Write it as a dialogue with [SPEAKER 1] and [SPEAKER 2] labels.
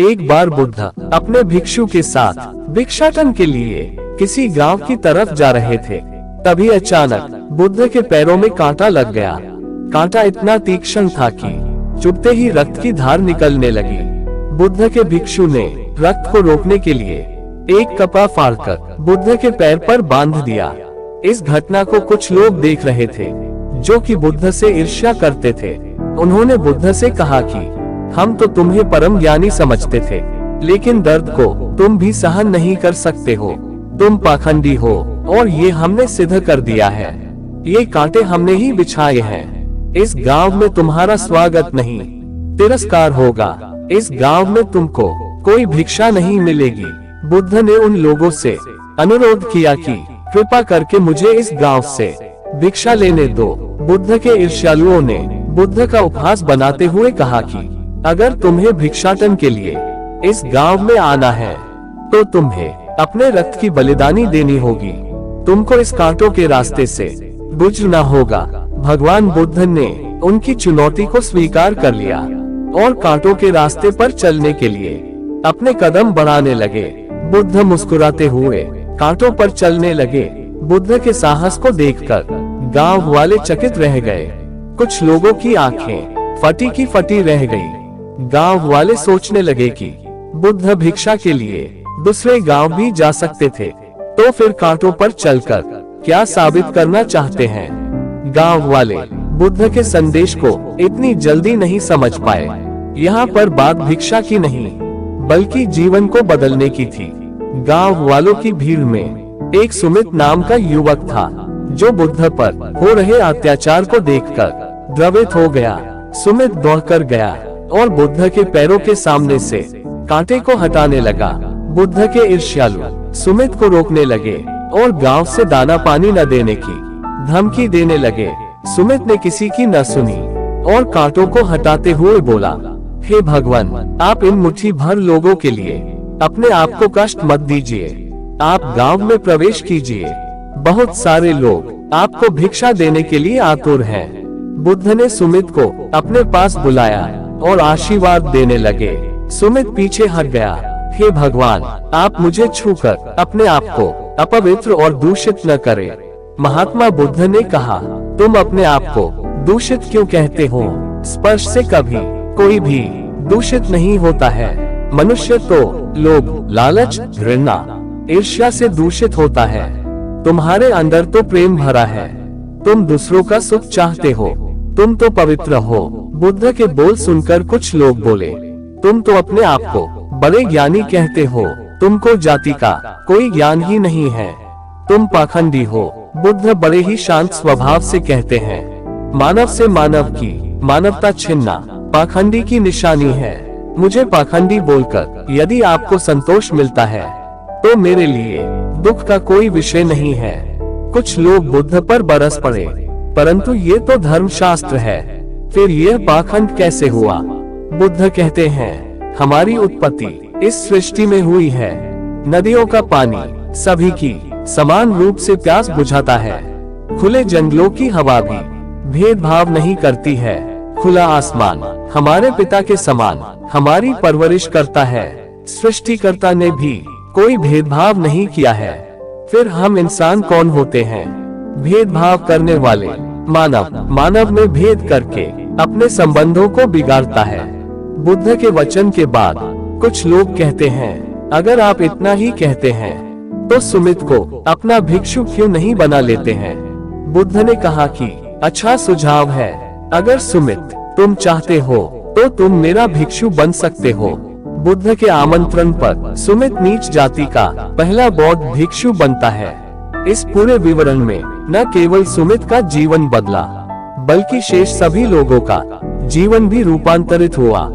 [SPEAKER 1] एक बार बुद्ध अपने भिक्षु के साथ भिक्षाटन के लिए किसी गांव की तरफ जा रहे थे। तभी अचानक बुद्ध के पैरों में कांटा लग गया। कांटा इतना तीक्ष्ण था कि चुभते ही रक्त की धार निकलने लगी। बुद्ध के भिक्षु ने रक्त को रोकने के लिए एक कपड़ा फाड़कर बुद्ध के पैर पर बांध दिया। इस घटना को कुछ लोग देख रहे थे जो कि बुद्ध से ईर्ष्या करते थे। उन्होंने बुद्ध से कहा कि हम तो तुम्हें परम ज्ञानी समझते थे, लेकिन दर्द को तुम भी सहन नहीं कर सकते हो। तुम पाखंडी हो और ये हमने सिद्ध कर दिया है। ये कांटे हमने ही बिछाए हैं। इस गांव में तुम्हारा स्वागत नहीं, तिरस्कार होगा। इस गांव में तुमको कोई भिक्षा नहीं मिलेगी। बुद्ध ने उन लोगों से अनुरोध किया कि कृपा करके मुझे इस गांव से भिक्षा लेने दो। बुद्ध के ईर्ष्यालुओं ने बुद्ध का उपहास बनाते हुए कहा कि अगर तुम्हें भिक्षाटन के लिए इस गांव में आना है तो तुम्हें अपने रक्त की बलिदानी देनी होगी। तुमको इस कांटों के रास्ते से गुजरना होगा। भगवान बुद्ध ने उनकी चुनौती को स्वीकार कर लिया और कांटों के रास्ते पर चलने के लिए अपने कदम बढ़ाने लगे। बुद्ध मुस्कुराते हुए कांटों पर चलने लगे। बुद्ध के साहस को देखकर गांव वाले चकित रह गए। कुछ लोगों की आंखें फटी की फटी रह गई। गांव वाले सोचने लगे कि बुद्ध भिक्षा के लिए दूसरे गांव भी जा सकते थे, तो फिर कांटों पर चलकर क्या साबित करना चाहते हैं। गांव वाले बुद्ध के संदेश को इतनी जल्दी नहीं समझ पाए। यहाँ पर बात भिक्षा की नहीं बल्कि जीवन को बदलने की थी। गांव वालों की भीड़ में एक सुमित नाम का युवक था जो बुद्ध पर हो रहे अत्याचार को देखकर द्रवित हो गया। सुमित दौड़कर गया और बुद्ध के पैरों के सामने से कांटे को हटाने लगा। बुद्ध के ईर्ष्यालु सुमित को रोकने लगे और गांव से दाना पानी न देने की धमकी देने लगे। सुमित ने किसी की न सुनी और कांटों को हटाते हुए बोला, हे भगवान, आप इन मुट्ठी भर लोगों के लिए अपने आप को कष्ट मत दीजिए। आप गांव में प्रवेश कीजिए। बहुत सारे लोग आपको भिक्षा देने के लिए आतुर हैं। बुद्ध ने सुमित को अपने पास बुलाया और आशीर्वाद देने लगे। सुमित पीछे हट गया। हे भगवान, आप मुझे छूकर अपने आप को अपवित्र और दूषित न करें। महात्मा बुद्ध ने कहा, तुम अपने आप को दूषित क्यों कहते हो? स्पर्श से कभी कोई भी दूषित नहीं होता है। मनुष्य तो लोभ, लालच, घृणा, ईर्ष्या से दूषित होता है। तुम्हारे अंदर तो प्रेम भरा है। तुम दूसरों का सुख चाहते हो। तुम तो पवित्र हो। बुद्ध के बोल सुनकर कुछ लोग बोले, तुम तो अपने आप को बड़े ज्ञानी कहते हो। तुमको जाति का कोई ज्ञान ही नहीं है। तुम पाखंडी हो। बुद्ध बड़े ही शांत स्वभाव से कहते हैं, मानव से मानव की मानवता छीनना पाखंडी की निशानी है। मुझे पाखंडी बोलकर यदि आपको संतोष मिलता है तो मेरे लिए दुख का कोई विषय नहीं है। कुछ लोग बुद्ध पर बरस पड़े, परंतु ये तो धर्मशास्त्र है, फिर यह पाखंड कैसे हुआ? बुद्ध कहते हैं, हमारी उत्पत्ति इस सृष्टि में हुई है। नदियों का पानी सभी की समान रूप से प्यास बुझाता है। खुले जंगलों की हवा भी भेदभाव नहीं करती है। खुला आसमान हमारे पिता के समान हमारी परवरिश करता है। सृष्टिकर्ता ने भी कोई भेदभाव नहीं किया है। फिर हम इंसान कौन होते हैं? भेदभाव करने वाले। मानव में भेद करके अपने संबंधों को बिगाड़ता है। बुद्ध के वचन के बाद कुछ लोग कहते हैं, अगर आप इतना ही कहते हैं तो सुमित को अपना भिक्षु क्यों नहीं बना लेते हैं? बुद्ध ने कहा कि अच्छा सुझाव है। अगर सुमित तुम चाहते हो तो तुम मेरा भिक्षु बन सकते हो। बुद्ध के आमंत्रण पर सुमित नीच जाति का पहला बौद्ध भिक्षु बनता है। इस पूरे विवरण में न केवल सुमित का जीवन बदला बल्कि शेष सभी लोगों का जीवन भी रूपांतरित हुआ।